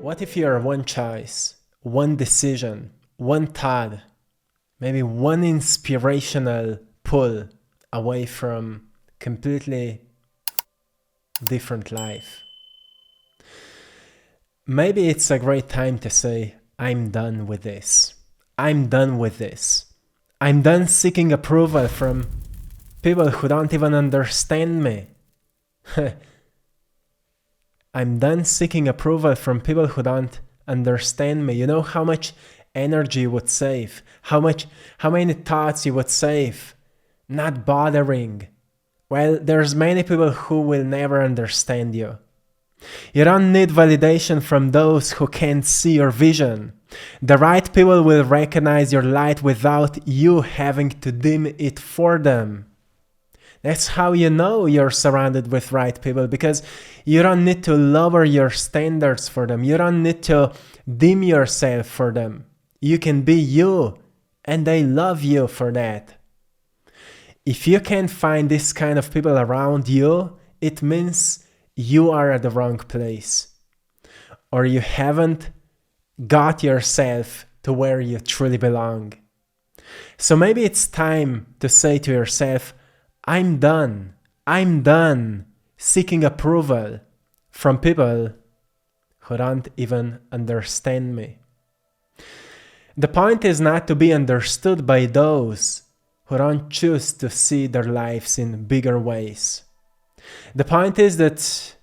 What if you're one choice, one decision, one thought, maybe one inspirational pull away from completely different life? Maybe it's a great time to say, I'm done with this. I'm done with this. I'm done seeking approval from people who don't even understand me. I'm done seeking approval from people who don't understand me. You know how much energy you would save? How many thoughts you would save? Not bothering. Well, there's many people who will never understand you. You don't need validation from those who can't see your vision. The right people will recognize your light without you having to dim it for them. That's how you know you're surrounded with right people, because you don't need to lower your standards for them. You don't need to dim yourself for them. You can be you, and they love you for that. If you can't find this kind of people around you, it means you are at the wrong place, or you haven't got yourself to where you truly belong. So maybe it's time to say to yourself, I'm done seeking approval from people who don't even understand me. The point is not to be understood by those who don't choose to see their lives in bigger ways. The point is that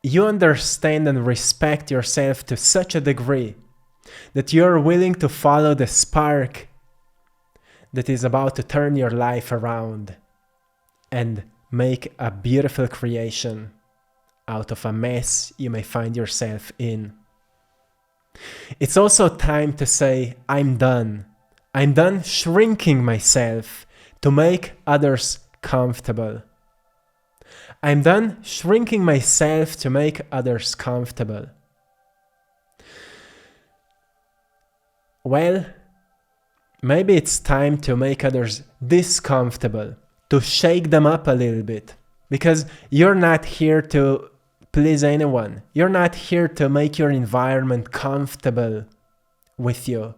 you understand and respect yourself to such a degree that you're willing to follow the spark that is about to turn your life around and make a beautiful creation out of a mess you may find yourself in. It's also time to say, I'm done. I'm done shrinking myself to make others comfortable. I'm done shrinking myself to make others comfortable. Well, maybe it's time to make others discomfortable, to shake them up a little bit, because you're not here to please anyone. You're not here to make your environment comfortable with you.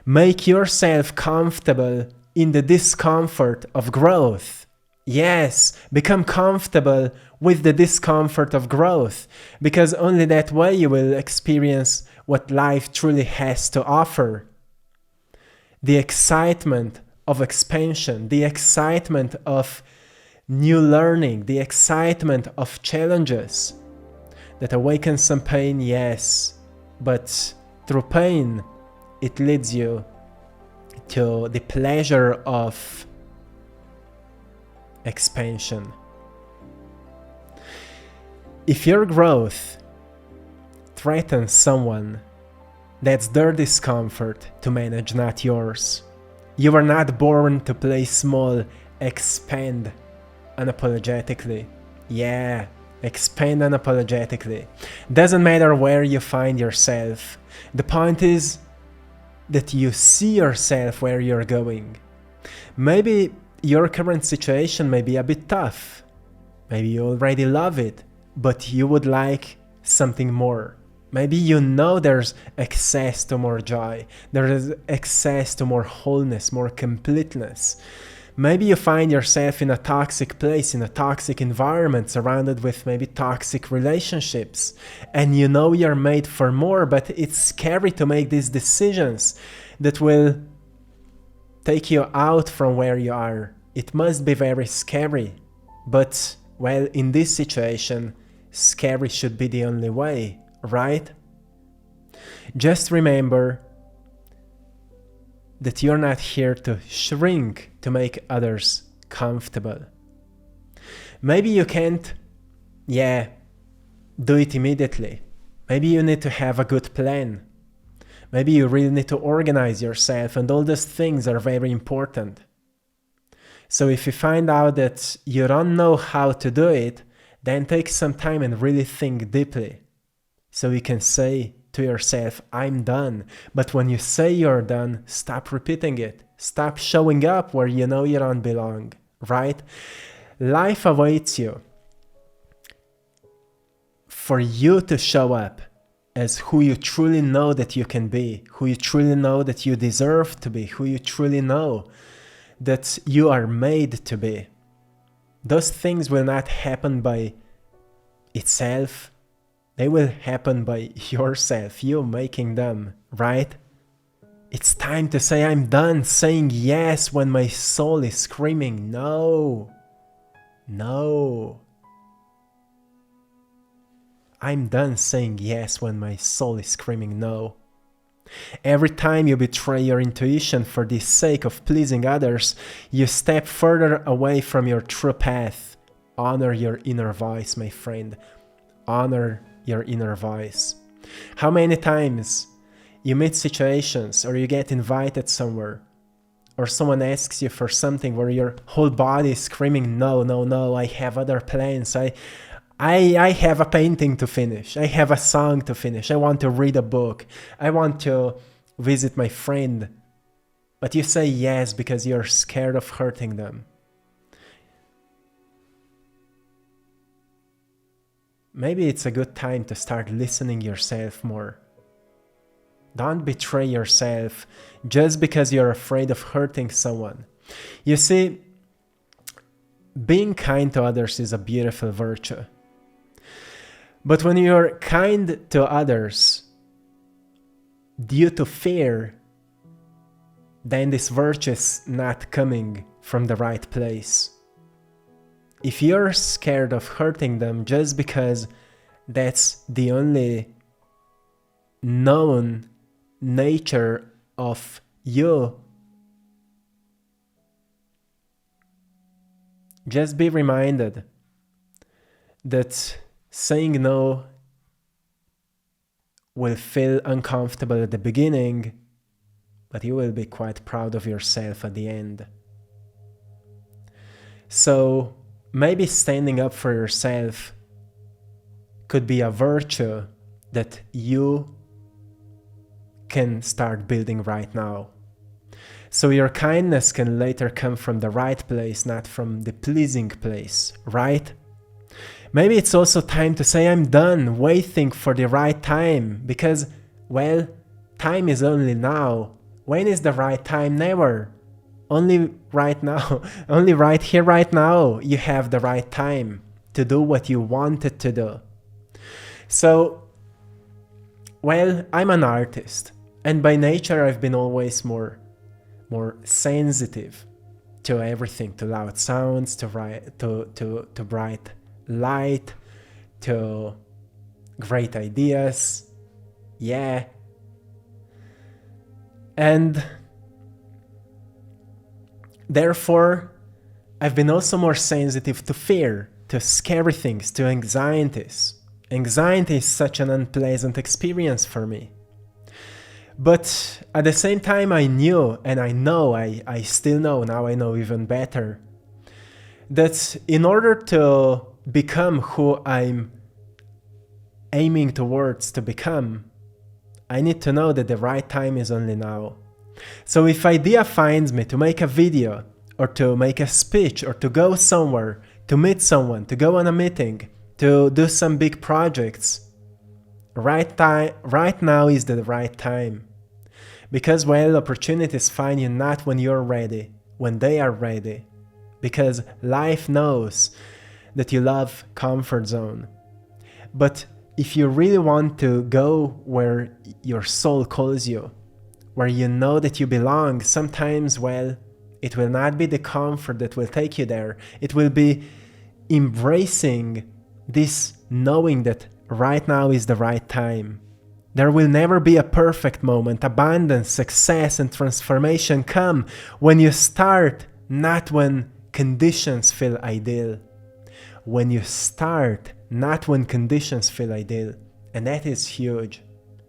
Make yourself comfortable in the discomfort of growth. Yes, become comfortable with the discomfort of growth, because only that way you will experience what life truly has to offer. The excitement of expansion, the excitement of new learning, the excitement of challenges that awaken some pain, yes, but through pain, it leads you to the pleasure of expansion. If your growth threatens someone, that's their discomfort to manage, not yours. You were not born to play small. Expand unapologetically. Yeah, expand unapologetically. Doesn't matter where you find yourself. The point is that you see yourself where you're going. Maybe your current situation may be a bit tough. Maybe you already love it, but you would like something more. Maybe you know there's access to more joy. There is access to more wholeness, more completeness. Maybe you find yourself in a toxic place, in a toxic environment, surrounded with maybe toxic relationships. And you know you're made for more, but it's scary to make these decisions that will take you out from where you are. It must be very scary. But, well, in this situation, scary should be the only way, right? Just remember that you're not here to shrink to make others comfortable. Maybe you can't, do it immediately. Maybe you need to have a good plan. Maybe you really need to organize yourself, and all those things are very important. So if you find out that you don't know how to do it, then take some time and really think deeply. So you can say to yourself, I'm done. But when you say you're done, stop repeating it. Stop showing up where you know you don't belong, right? Life awaits you for you to show up as who you truly know that you can be, who you truly know that you deserve to be, who you truly know that you are made to be. Those things will not happen by itself. They will happen by yourself, you making them, right? It's time to say, I'm done saying yes when my soul is screaming no. No. I'm done saying yes when my soul is screaming no. Every time you betray your intuition for the sake of pleasing others, you step further away from your true path. Honor your inner voice, my friend. Honor your inner voice. How many times you meet situations or you get invited somewhere or someone asks you for something where your whole body is screaming, no, no, no, I have other plans. I have a painting to finish. I have a song to finish. I want to read a book. I want to visit my friend. But you say yes because you're scared of hurting them. Maybe it's a good time to start listening yourself more. Don't betray yourself just because you're afraid of hurting someone. You see, being kind to others is a beautiful virtue. But when you're kind to others due to fear, then this virtue is not coming from the right place. If you're scared of hurting them just because that's the only known nature of you, just be reminded that saying no will feel uncomfortable at the beginning, but you will be quite proud of yourself at the end. So maybe standing up for yourself could be a virtue that you can start building right now. So your kindness can later come from the right place, not from the pleasing place, right? Maybe it's also time to say, I'm done waiting for the right time, because, well, time is only now. When is the right time? Never. Only right now, only right here, right now, you have the right time to do what you wanted to do. So, well, I'm an artist, and by nature I've been always more sensitive to everything, to loud sounds, to bright light, to great ideas. Yeah. And therefore, I've been also more sensitive to fear, to scary things, to anxieties. Anxiety is such an unpleasant experience for me. But at the same time, I knew, and I still know, now I know even better, that in order to become who I'm aiming towards to become, I need to know that the right time is only now. So if idea finds me to make a video, or to make a speech, or to go somewhere, to meet someone, to go on a meeting, to do some big projects, right now is the right time. Because, well, opportunities find you not when you're ready, when they are ready. Because life knows that you love comfort zone. But if you really want to go where your soul calls you, where you know that you belong, sometimes, well, it will not be the comfort that will take you there. It will be embracing this knowing that right now is the right time. There will never be a perfect moment. Abundance, success, and transformation come when you start, not when conditions feel ideal. When you start, not when conditions feel ideal. And that is huge.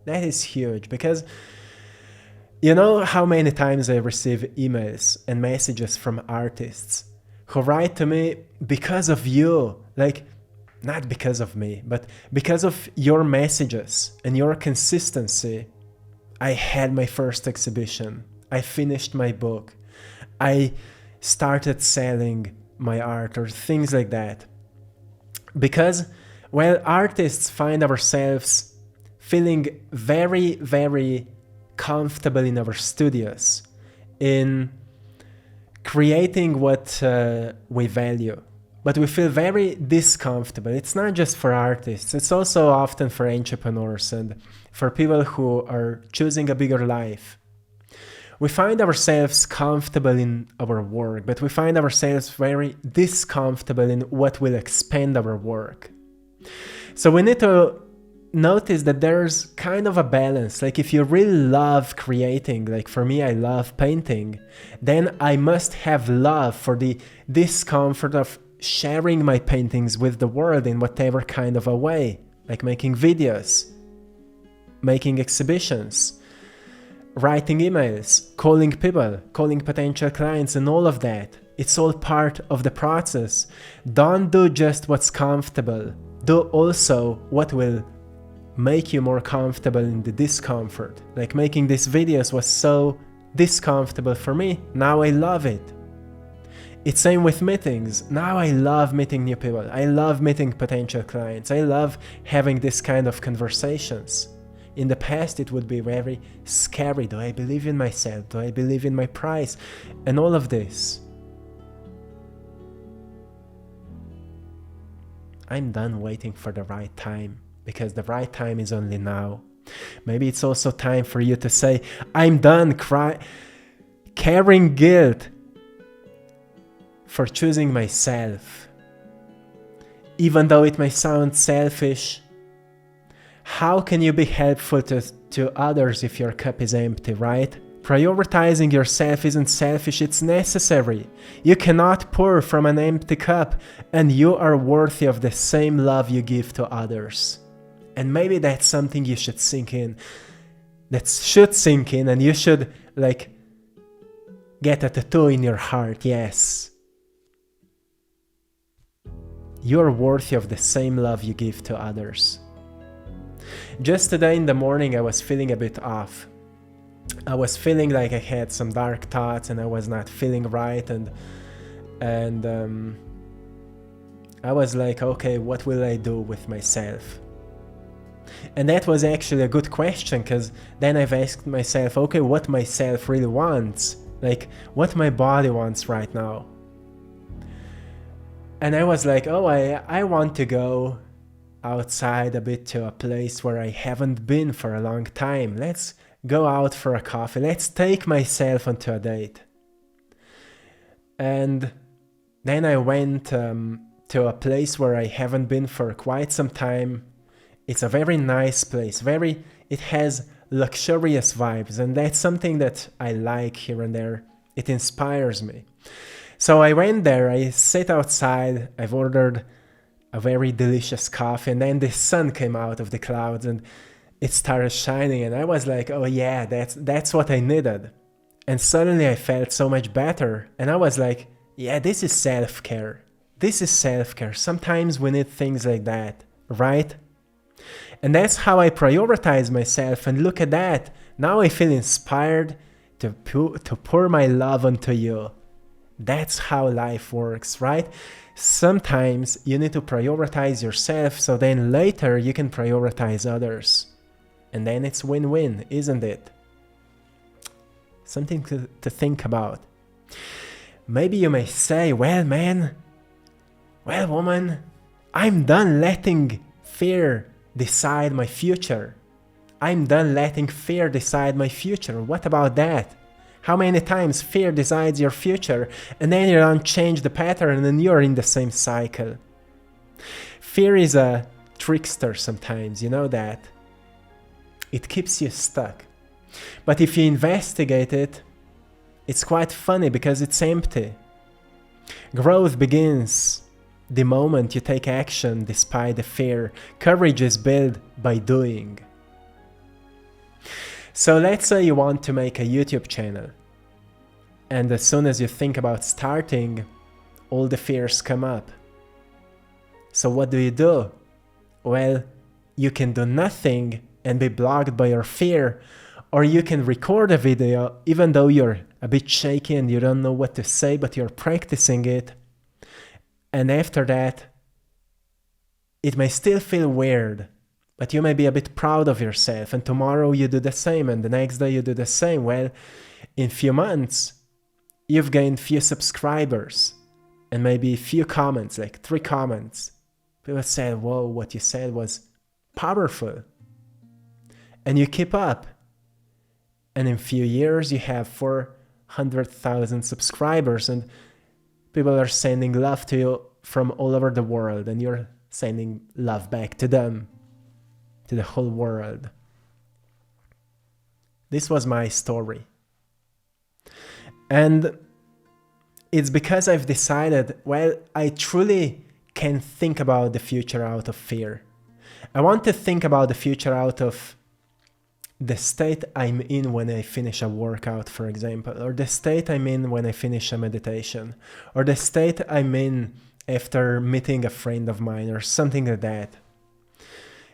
That is huge, because you know how many times I receive emails and messages from artists who write to me because of you, like, not because of me, but because of your messages and your consistency. I had my first exhibition. I finished my book. I started selling my art, or things like that. Because, Well, artists find ourselves feeling very, very comfortable in our studios, in creating what we value. But we feel very discomfortable. It's not just for artists, it's also often for entrepreneurs and for people who are choosing a bigger life. We find ourselves comfortable in our work, but we find ourselves very discomfortable in what will expand our work. So we need to notice that there's kind of a balance. Like if you really love creating, like for me, I love painting, then I must have love for the discomfort of sharing my paintings with the world in whatever kind of a way, like making videos, making exhibitions, writing emails, calling people, calling potential clients, and all of that. It's all part of the process. Don't do just what's comfortable. Do also what will make you more comfortable in the discomfort. Like making these videos was so discomfortable for me. Now I love it. It's same with meetings. Now I love meeting new people. I love meeting potential clients. I love having this kind of conversations. In the past, it would be very scary. Do I believe in myself? Do I believe in my price? And all of this. I'm done waiting for the right time, because the right time is only now. Maybe it's also time for you to say, I'm done carrying guilt for choosing myself. Even though it may sound selfish, how can you be helpful to others if your cup is empty, right? Prioritizing yourself isn't selfish, it's necessary. You cannot pour from an empty cup, and you are worthy of the same love you give to others. And maybe that's something you should sink in. That should sink in, and you should get a tattoo in your heart, yes. You are worthy of the same love you give to others. Just today in the morning, I was feeling a bit off. I was feeling like I had some dark thoughts and I was not feeling right, and I was like, okay, what will I do with myself? And that was actually a good question, because then I've asked myself, okay, what myself really wants, like what my body wants right now. And I was like, oh, I want to go outside a bit to a place where I haven't been for a long time. Let's go out for a coffee. Let's take myself onto a date. And then I went to a place where I haven't been for quite some time. It's a very nice place. It has luxurious vibes, and that's something that I like here and there. It inspires me. So I went there, I sat outside, I've ordered a very delicious coffee, and then the sun came out of the clouds and it started shining, and I was like, oh yeah, that's what I needed. And suddenly I felt so much better, and I was like, yeah, this is self-care. This is self-care. Sometimes we need things like that, right? And that's how I prioritize myself, and look at that. Now I feel inspired to pour my love onto you. That's how life works, right? Sometimes you need to prioritize yourself, so then later you can prioritize others. And then it's win-win, isn't it? Something to think about. Maybe you may say, well, man, well, woman, I'm done letting fear decide my future. I'm done letting fear decide my future. What about that? How many times fear decides your future, and then you don't change the pattern and you're in the same cycle? Fear is a trickster sometimes, you know that. It keeps you stuck. But if you investigate it, it's quite funny because it's empty. Growth begins the moment you take action despite the fear. Courage is built by doing. So let's say you want to make a YouTube channel, and as soon as you think about starting, all the fears come up. So what do? Well, you can do nothing and be blocked by your fear, or you can record a video even though you're a bit shaky and you don't know what to say, but you're practicing it, and after that it may still feel weird, but you may be a bit proud of yourself, and tomorrow you do the same, and the next day you do the same. Well, in few months, you've gained few subscribers, and maybe few comments, like 3 comments. People said, whoa, what you said was powerful. And you keep up. And in few years, you have 400,000 subscribers, and people are sending love to you from all over the world, and you're sending love back to them, to the whole world. This was my story. And it's because I've decided, well, I truly can't think about the future out of fear. I want to think about the future out of the state I'm in when I finish a workout, for example, or the state I'm in when I finish a meditation, or the state I'm in after meeting a friend of mine, or something like that.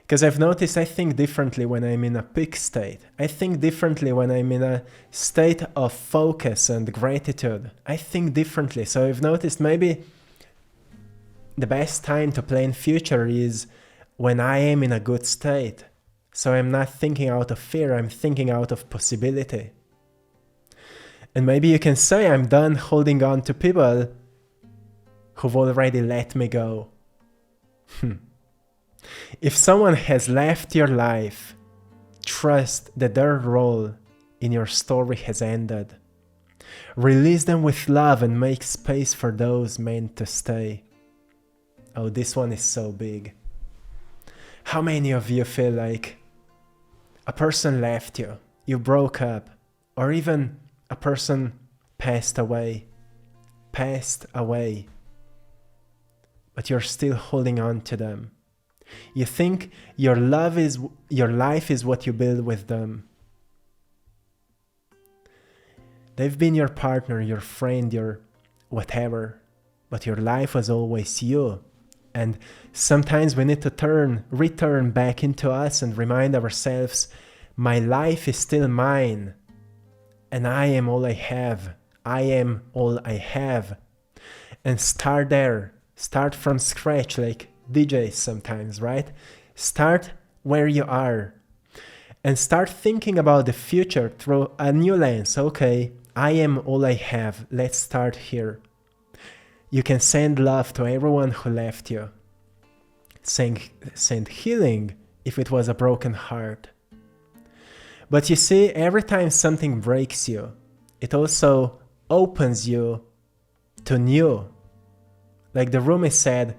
Because I've noticed I think differently when I'm in a peak state. I think differently when I'm in a state of focus and gratitude. I think differently. So I've noticed maybe the best time to plan future is when I am in a good state. So I'm not thinking out of fear, I'm thinking out of possibility. And maybe you can say I'm done holding on to people who've already let me go. If someone has left your life, trust that their role in your story has ended. Release them with love and make space for those meant to stay. Oh, this one is so big. How many of you feel like a person left you, you broke up, or even a person passed away, but you're still holding on to them? You think your life is what you build with them. They've been your partner, your friend, your whatever, but your life was always you. And sometimes we need to return back into us and remind ourselves, my life is still mine, and I am all I have. I am all I have. And start there. Start from scratch, like DJs sometimes, right? Start where you are. And start thinking about the future through a new lens. Okay, I am all I have. Let's start here. You can send love to everyone who left you. Send healing if it was a broken heart. But you see, every time something breaks you, it also opens you to new. Like the Rumi said,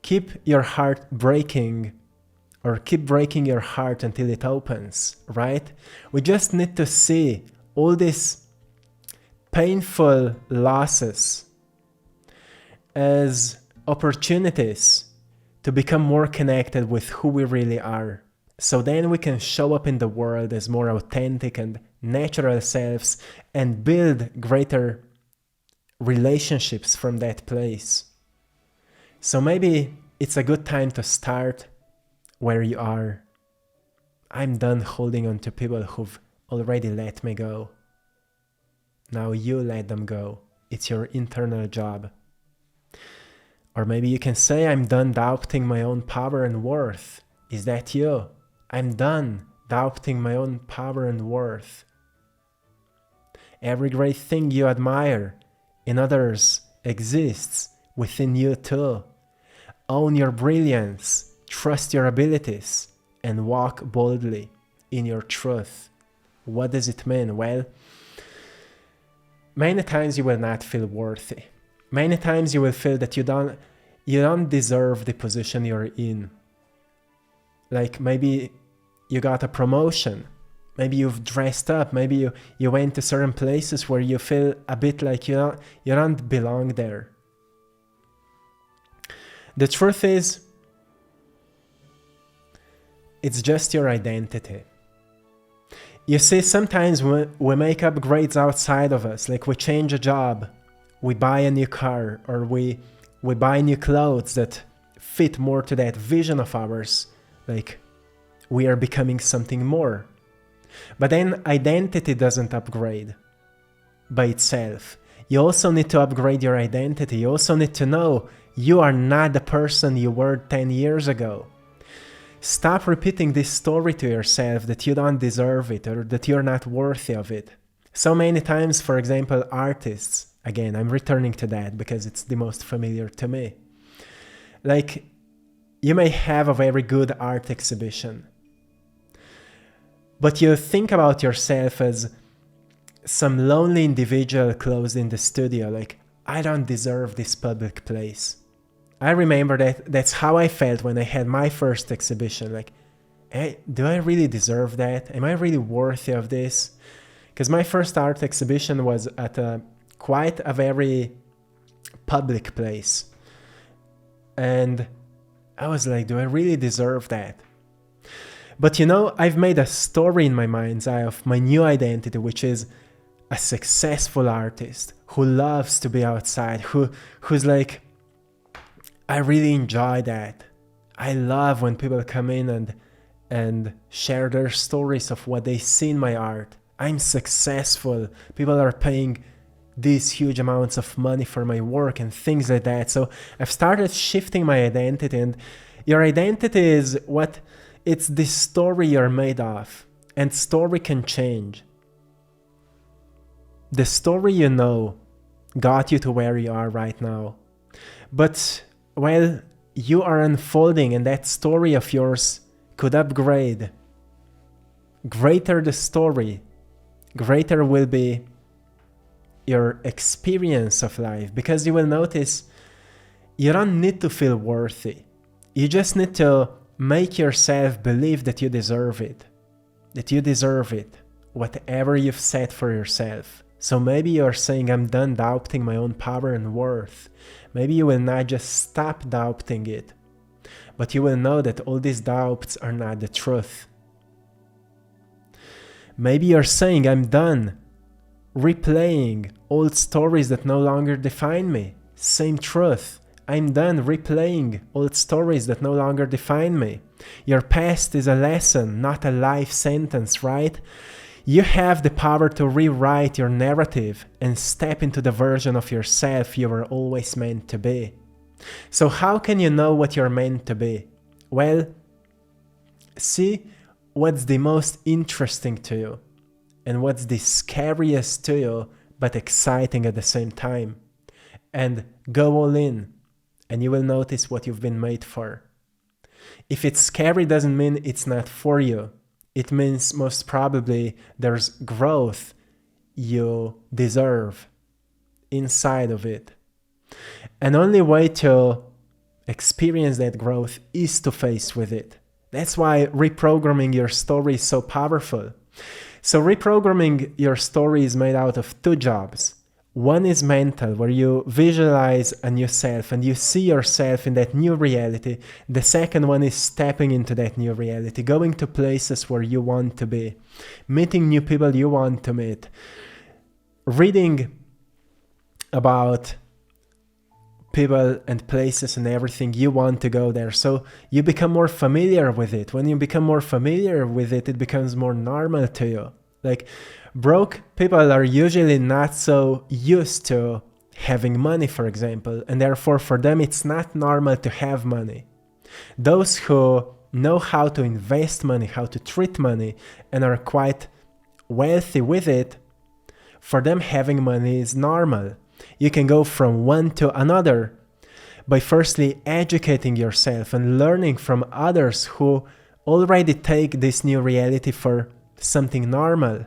keep your heart breaking, or keep breaking your heart until it opens, right? We just need to see all these painful losses as opportunities to become more connected with who we really are. So then we can show up in the world as more authentic and natural selves and build greater relationships from that place. So maybe it's a good time to start where you are. I'm done holding on to people who've already let me go. Now you let them go. It's your internal job. Or maybe you can say, I'm done doubting my own power and worth. Is that you? I'm done doubting my own power and worth. Every great thing you admire in others exists within you too. Own your brilliance, trust your abilities, and walk boldly in your truth. What does it mean? Well, many times you will not feel worthy. Many times you will feel that you don't deserve the position you're in. Like maybe you got a promotion. Maybe you've dressed up. Maybe you went to certain places where you feel a bit like you don't belong there. The truth is, it's just your identity. You see, sometimes we make upgrades outside of us, like we change a job, we buy a new car, or we buy new clothes that fit more to that vision of ours, like we are becoming something more. But then identity doesn't upgrade by itself. You also need to upgrade your identity. You also need to know, You are not the person you were 10 years ago. Stop repeating this story to yourself that you don't deserve it or that you're not worthy of it. So many times, for example, artists, again, I'm returning to that because it's the most familiar to me. Like, you may have a very good art exhibition, but you think about yourself as some lonely individual closed in the studio, like, I don't deserve this public place. I remember that's how I felt when I had my first exhibition. Like, hey, do I really deserve that? Am I really worthy of this? Because my first art exhibition was at quite a very public place. And I was like, do I really deserve that? But I've made a story in my mind's eye of my new identity, which is a successful artist who loves to be outside, who's like, I really enjoy that. I love when people come in and share their stories of what they see in my art. I'm successful. People are paying these huge amounts of money for my work and things like that. So I've started shifting my identity, and your identity is it's the story you're made of, and story can change. The story got you to where you are right now. But you are unfolding, and that story of yours could upgrade. Greater the story, greater will be your experience of life, because you will notice you don't need to feel worthy. You just need to make yourself believe that you deserve it. Whatever you've set for yourself. So maybe you're saying, I'm done doubting my own power and worth. Maybe you will not just stop doubting it, but you will know that all these doubts are not the truth. Maybe you're saying, I'm done replaying old stories that no longer define me. Same truth. I'm done replaying old stories that no longer define me. Your past is a lesson, not a life sentence, right? You have the power to rewrite your narrative and step into the version of yourself you were always meant to be. So how can you know what you're meant to be? Well, see what's the most interesting to you and what's the scariest to you, but exciting at the same time. And go all in, and you will notice what you've been made for. If it's scary, doesn't mean it's not for you. It means most probably there's growth you deserve inside of it. And only way to experience that growth is to face with it. That's why reprogramming your story is so powerful. So reprogramming your story is made out of two jobs. One is mental, where you visualize a new self and you see yourself in that new reality. The second one is stepping into that new reality, going to places where you want to be, meeting new people you want to meet, reading about people and places and everything you want to go there. So you become more familiar with it. When you become more familiar with it, it becomes more normal to you. Like, broke people are usually not so used to having money, for example, and therefore for them it's not normal to have money. Those who know how to invest money, how to treat money, and are quite wealthy with it, for them having money is normal. You can go from one to another by firstly educating yourself and learning from others who already take this new reality for something normal.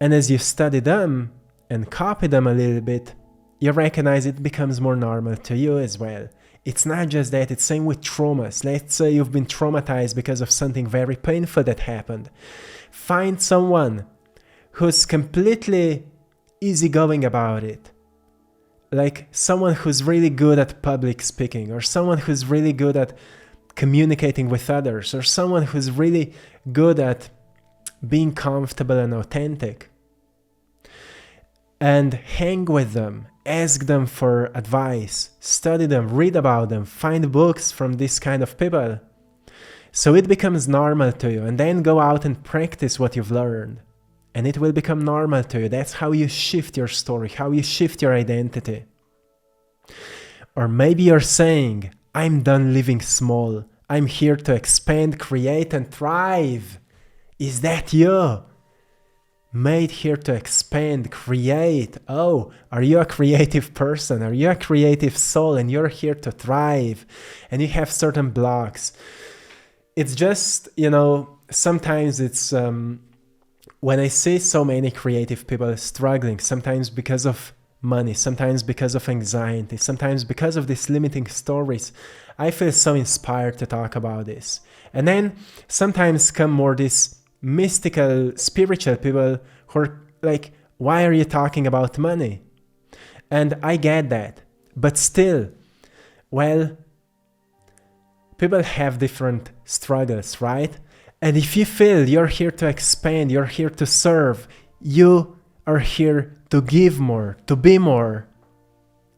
And as you study them and copy them a little bit, you recognize it becomes more normal to you as well. It's not just that, it's same with traumas. Let's say you've been traumatized because of something very painful that happened. Find someone who's completely easygoing about it. Like someone who's really good at public speaking, or someone who's really good at communicating with others, or someone who's really good at being comfortable and authentic. And hang with them, ask them for advice, study them, read about them, find books from this kind of people. So it becomes normal to you, and then go out and practice what you've learned. And it will become normal to you. That's how you shift your story, how you shift your identity. Or maybe you're saying, I'm done living small. I'm here to expand, create, and thrive. Is that you? Made here to expand, create. Oh, are you a creative person? Are you a creative soul and you're here to thrive and you have certain blocks? It's just, sometimes it's when I see so many creative people struggling, sometimes because of money, sometimes because of anxiety, sometimes because of these limiting stories, I feel so inspired to talk about this. And then sometimes come more these mystical, spiritual people who are like, why are you talking about money? And I get that. But still, well, people have different struggles, right? And if you feel you're here to expand, you're here to serve, you are here to give more, to be more,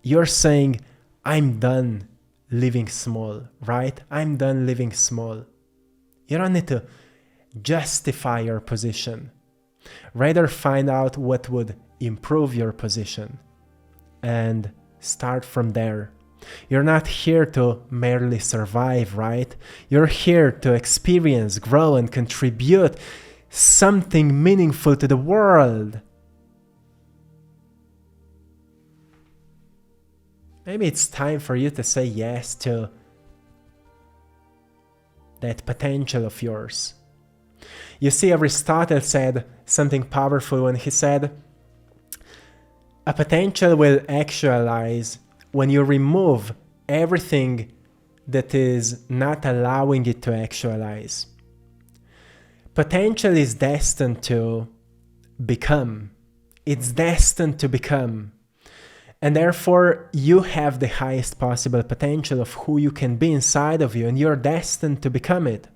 you're saying, I'm done living small, right? I'm done living small. You don't need to justify your position. Rather, find out what would improve your position and start from there. You're not here to merely survive, right? You're here to experience, grow, and contribute something meaningful to the world. Maybe it's time for you to say yes to that potential of yours. You see, Aristotle said something powerful when he said, a potential will actualize when you remove everything that is not allowing it to actualize. Potential is destined to become. It's destined to become. And therefore, you have the highest possible potential of who you can be inside of you, and you're destined to become it.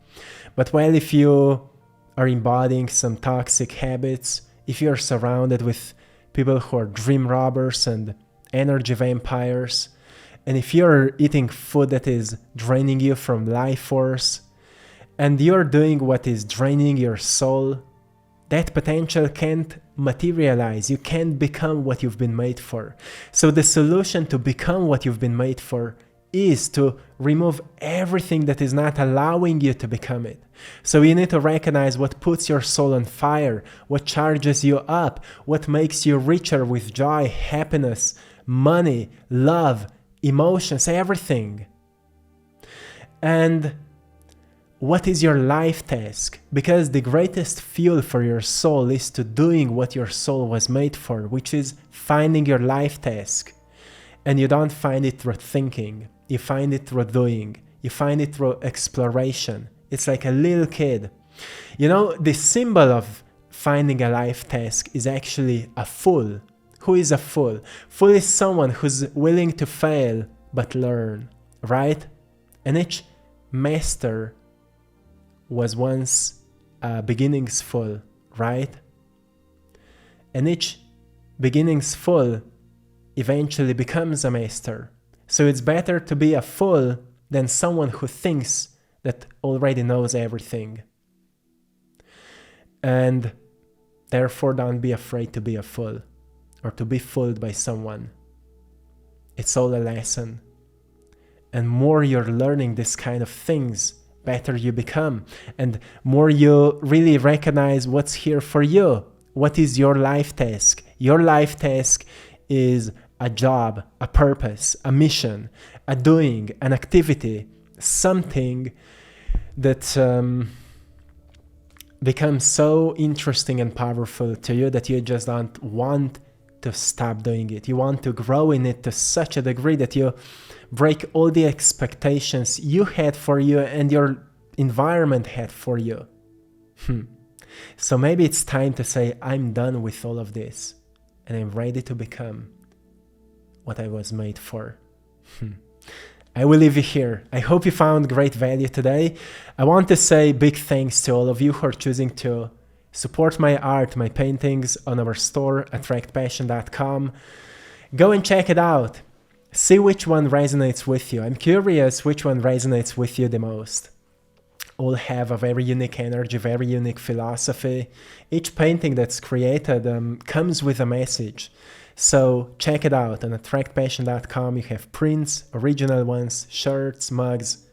But well, if you are embodying some toxic habits, if you're surrounded with people who are dream robbers and energy vampires, and if you're eating food that is draining you from life force, and you're doing what is draining your soul, that potential can't materialize. You can't become what you've been made for. So the solution to become what you've been made for is to remove everything that is not allowing you to become it. So you need to recognize what puts your soul on fire, what charges you up, what makes you richer with joy, happiness, money, love, emotions, everything. And what is your life task? Because the greatest fuel for your soul is to doing what your soul was made for, which is finding your life task. And you don't find it through thinking. You find it through doing. You find it through exploration. It's like a little kid. The symbol of finding a life task is actually a fool. Who is a fool? Fool is someone who's willing to fail but learn, right? And each master was once a beginning's fool, right? And each beginning's fool eventually becomes a master. So it's better to be a fool than someone who thinks that already knows everything. And therefore, don't be afraid to be a fool or to be fooled by someone. It's all a lesson. And more you're learning this kind of things, better you become. And more you really recognize what's here for you. What is your life task? Your life task is a job, a purpose, a mission, a doing, an activity, something that becomes so interesting and powerful to you that you just don't want to stop doing it. You want to grow in it to such a degree that you break all the expectations you had for you and your environment had for you. So maybe it's time to say, I'm done with all of this and I'm ready to become what I was made for. I will leave you here. I hope you found great value today. I want to say big thanks to all of you who are choosing to support my art, my paintings on our store, AttractPassion.com. Go and check it out. See which one resonates with you. I'm curious which one resonates with you the most. All have a very unique energy, very unique philosophy. Each painting that's created comes with a message. So check it out on AttractPassion.com. You have prints, original ones, shirts, mugs,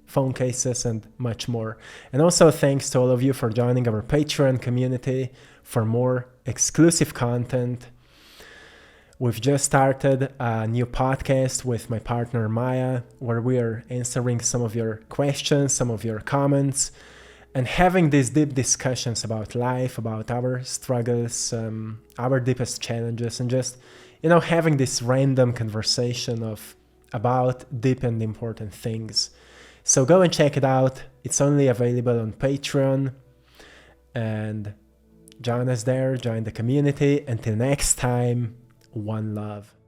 phone cases, and much more. And also thanks to all of you for joining our Patreon community for more exclusive content. We've just started a new podcast with my partner Maya, where we are answering some of your questions, some of your comments, and having these deep discussions about life, about our struggles, our deepest challenges, and just, having this random conversation about deep and important things. So go and check it out. It's only available on Patreon. And join us there, join the community. Until next time, one love.